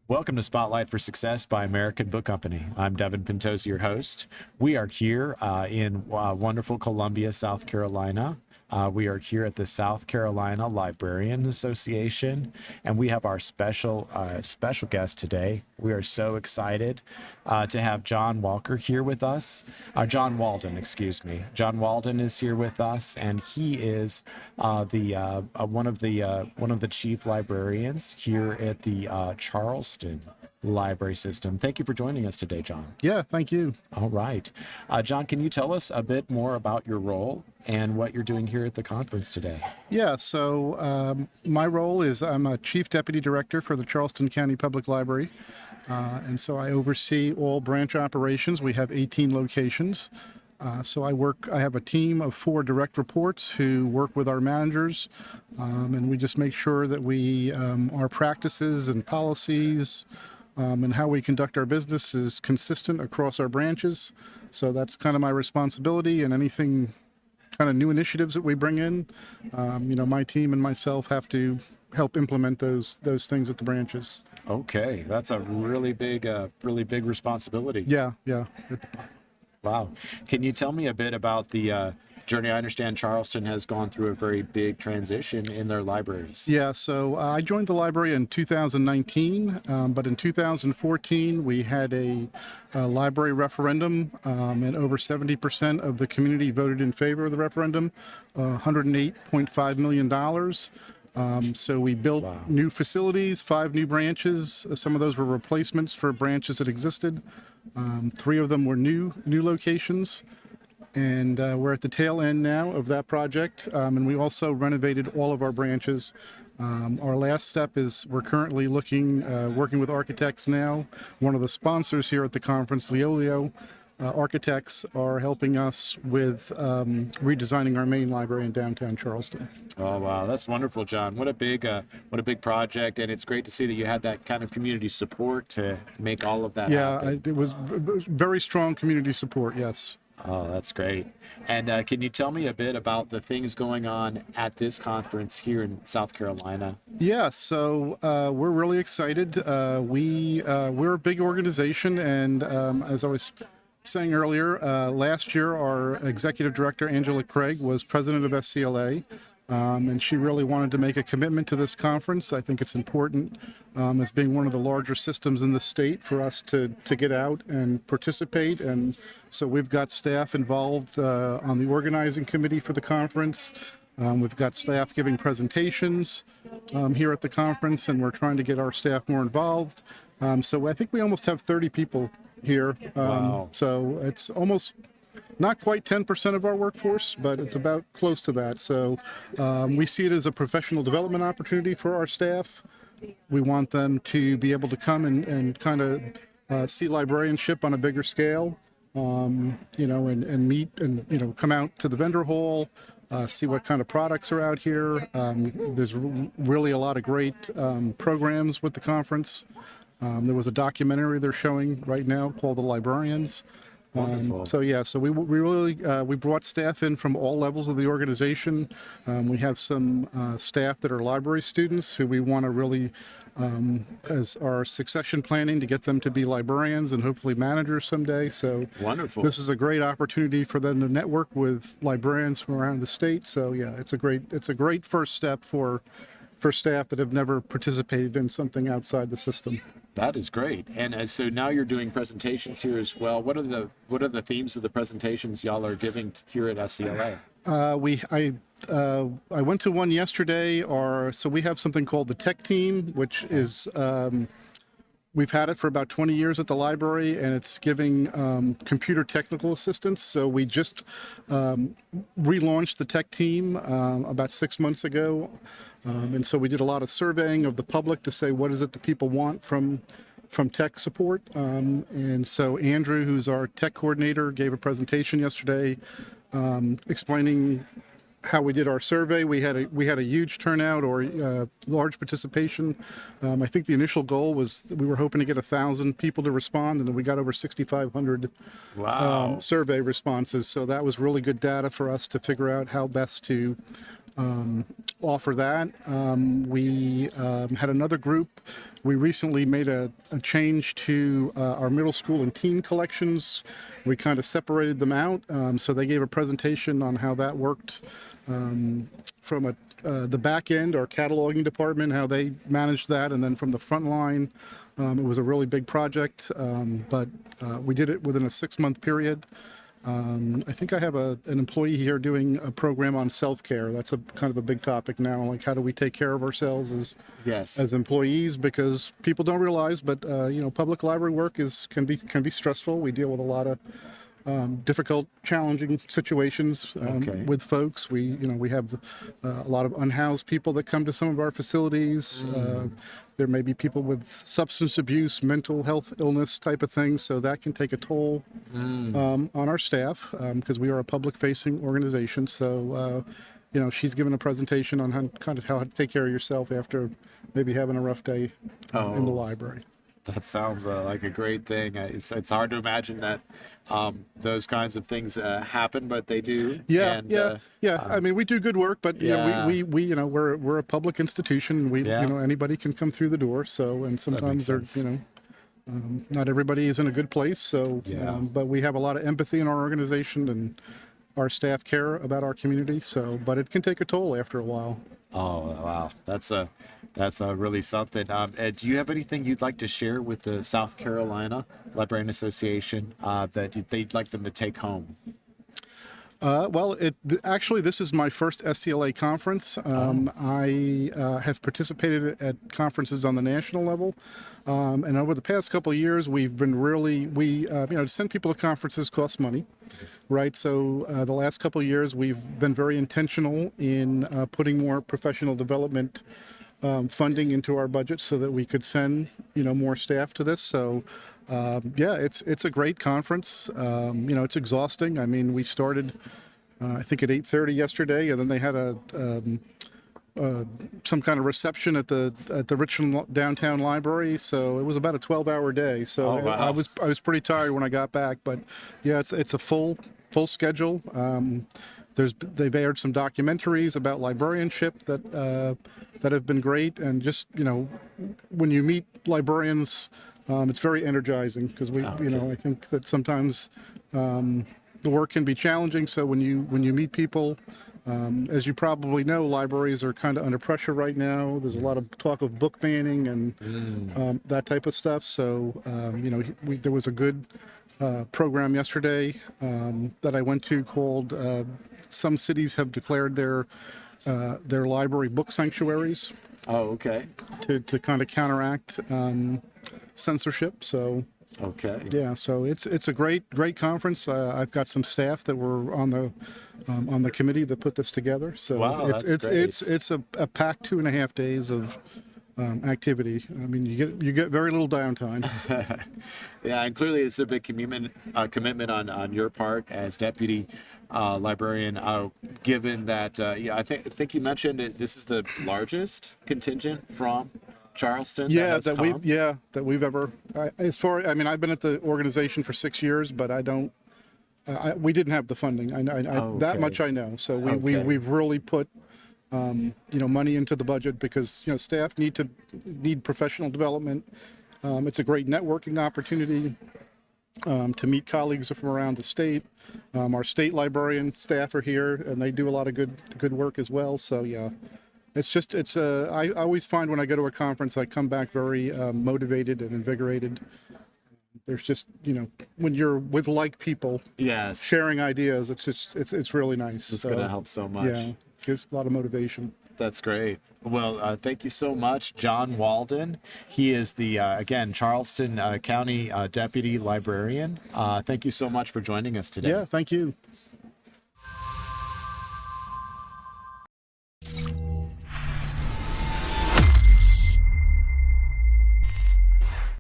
Welcome to Spotlight for Success by American Book Company. I'm Devin Pintosi, your host. We are here in wonderful Columbia, South Carolina. We are here at the South Carolina Librarian Association, and we have our special guest today. We are so excited to have John Walker here with us. John Walden, excuse me. John Walden is here with us, and he is one of the chief librarians here at the Charleston Library System. Thank you for joining us today, John. Yeah, thank you. All right. John, can you tell us a bit more about your role and what you're doing here at the conference today? Yeah, so my role is I'm a Chief Deputy Director for the Charleston County Public Library. And so I oversee all branch operations. We have 18 locations. So I have a team of 4 direct reports who work with our managers, and we just make sure that our practices and policies and how we conduct our business is consistent across our branches. So that's kind of my responsibility, and anything kind of new initiatives that we bring in, my team and myself have to help implement those things at the branches. Okay, that's a really big responsibility. Yeah. Wow. Can you tell me a bit about the journey? I understand Charleston has gone through a very big transition in their libraries. Yeah, so I joined the library in 2019, but in 2014 we had a library referendum, and over 70% of the community voted in favor of the referendum, $108.5 million. So we built new facilities, 5 new branches. Some of those were replacements for branches that existed. 3 of them were new locations. And we're at the tail end now of that project. And we also renovated all of our branches. Our last step is we're currently working with architects now. One of the sponsors here at the conference, Leolio Architects, are helping us with redesigning our main library in downtown Charleston. Oh, wow. That's wonderful, John. What a big project. And it's great to see that you had that kind of community support to make all of that happen. It was very strong community support, yes. Oh, that's great. And can you tell me a bit about the things going on at this conference here in South Carolina? Yeah, so we're really excited. We're a big organization, and as I was saying earlier, last year our executive director, Angela Craig, was president of SCLA. And she really wanted to make a commitment to this conference. I think it's important, as being one of the larger systems in the state, for us to get out and participate. And so we've got staff involved on the organizing committee for the conference. We've got staff giving presentations here at the conference, and we're trying to get our staff more involved. So I think we almost have 30 people here. Wow. So it's almost not quite 10% of our workforce, but it's about close to that. So we see it as a professional development opportunity for our staff. We want them to be able to come and kind of see librarianship on a bigger scale, and meet and, come out to the vendor hall, see what kind of products are out here. There's really a lot of great programs with the conference. There was a documentary they're showing right now called The Librarians. So we really we brought staff in from all levels of the organization. We have some staff that are library students who we want to really, as our succession planning, to get them to be librarians and hopefully managers someday. So wonderful. This is a great opportunity for them to network with librarians from around the state. So yeah, it's a great first step for staff that have never participated in something outside the system. That is great. And so now you're doing presentations here as well. What are the themes of the presentations y'all are giving here at SCLA? I went to one yesterday. So we have something called the Tech Team, which is we've had it for about 20 years at the library, and it's giving computer technical assistance. So we just relaunched the Tech Team about 6 months ago. And so we did a lot of surveying of the public to say, what is it that people want from tech support? And so Andrew, who's our tech coordinator, gave a presentation yesterday explaining how we did our survey. We had a huge turnout, or large participation. I think the initial goal was that we were hoping to get 1,000 people to respond, and we got over 6,500 survey responses. So that was really good data for us to figure out how best to offer that. We had another group. We recently made a change to our middle school and teen collections. We kind of separated them out. So they gave a presentation on how that worked from the back end, our cataloging department, how they managed that, and then from the front line. It was a really big project, but we did it within a 6-month period. I think I have an employee here doing a program on self-care. That's a kind of a big topic now. Like, how do we take care of ourselves as employees? Because people don't realize, but public library work can be stressful. We deal with a lot of difficult, challenging situations with folks. We have a lot of unhoused people that come to some of our facilities. There may be people with substance abuse, mental health illness type of things, so that can take a toll on our staff because we are a public-facing organization. So, she's given a presentation on how to take care of yourself after maybe having a rough day in the library. That sounds like a great thing. It's hard to imagine that those kinds of things happen, but they do. Yeah. I mean, we do good work, but we're a public institution. Anybody can come through the door. So, and sometimes not everybody is in a good place. So, but we have a lot of empathy in our organization, and our staff care about our community. So, but it can take a toll after a while. Oh, wow. That's really something. Do you have anything you'd like to share with the South Carolina Librarian Association that they'd like them to take home? Actually, this is my first SCLA conference. I have participated at conferences on the national level. And over the past couple of years, we've been to send people to conferences costs money, right? So the last couple of years, we've been very intentional in putting more professional development funding into our budget so that we could send, more staff to this. So, it's a great conference. It's exhausting. I mean, we started, I think at 8:30 yesterday, and then they had some kind of reception at the Richmond downtown library. So it was about a 12-hour day. So I was pretty tired when I got back, but yeah, it's a full schedule. They've aired some documentaries about librarianship that have been great, and just when you meet librarians, it's very energizing because I think that sometimes the work can be challenging. So when you meet people, as you probably know, libraries are kind of under pressure right now. There's a lot of talk of book banning and that type of stuff. So there was a good program yesterday that I went to called some cities have declared their library book sanctuaries. Oh, okay. To kind of counteract censorship. So so it's a great conference. I've got some staff that were on the committee that put this together. So it's a packed 2.5 days of activity. I mean, you get very little downtime. Yeah, and clearly it's a big commitment on your part as deputy librarian. Given that, I think you mentioned this is the largest contingent from Charleston. That we've ever. I've been at the organization for 6 years, but we didn't have the funding. That much I know. So we've really put money into the budget because staff need professional development. It's a great networking opportunity to meet colleagues from around the state. Our state librarian staff are here, and they do a lot of good work as well. So I always find when I go to a conference, I come back very motivated and invigorated. There's just when you're with like people, sharing ideas, it's really nice. It's going to help so much. Yeah, gives a lot of motivation. That's great. Well, thank you so much, John Walden. He is the, Charleston County Deputy Librarian. Thank you so much for joining us today. Yeah, thank you.